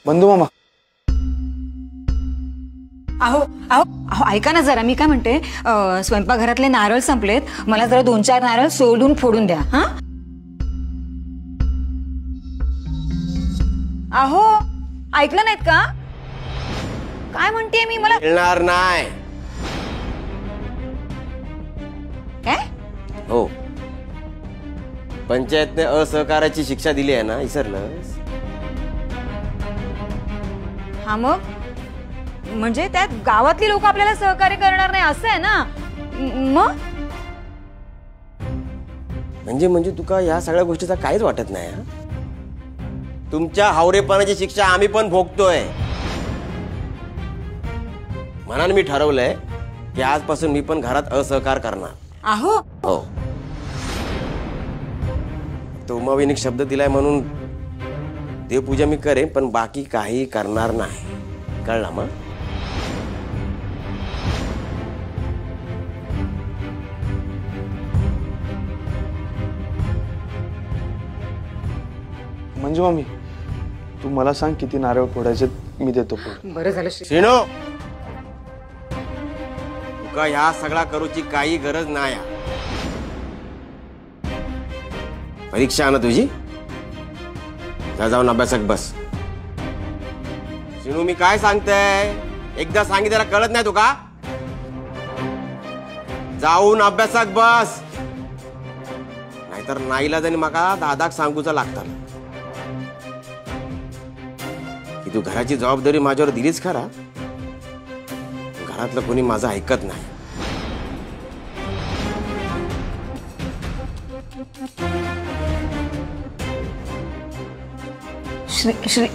बंधू मामा अहो अहो अहो ऐका ना जरा, मी काय म्हणते, स्वयंपाकघरातले नारळ संपलेत, मला जरा 2-4 नारळ सोलून फोडून द्या. हा अहो ऐकलं नाहीत का? काय म्हणते मी, मला मिळणार नाही. काय? हो, पंचायतने असहकाराची शिक्षा दिली आहे ना, विसरलंस? हा मग म्हणजे त्यात गावातली लोक आपल्याला सहकार्य करणार नाही असं आहे ना? मग म्हणजे तुका या सगळ्या गोष्टीचा काहीच वाटत नाही हा? तुमच्या हावरेपणाची शिक्षा आम्ही पण भोगतोय. म्हणून मी ठरवलंय की आजपासून मी पण घरात असहकार करणार. अहो हो, तो उमाविनीक शब्द दिलाय म्हणून देवपूजा मी करेन, पण बाकी काही करणार नाही. कळला मग? मंजू मामी, तू मला सांग किती नारळ फोडायचे, मी देतो फोड. बरं झालं. श्रीनो, तुका ह्या सगळा करूची काही गरज नाही. परीक्षा आहे ना तुझी, जा जाऊन अभ्यासात बस. श्रीनू, मी काय सांगतोय एकदा सांगितलं कळत नाही तुका? जाऊन अभ्यासात बस, नाहीतर नाईलाजाने माका दादाक सांगूचा लागतात की तू घराची जबाबदारी माझ्यावर दिलीच खरा, घरातलं कोणी माझं ऐकत नाही. श्री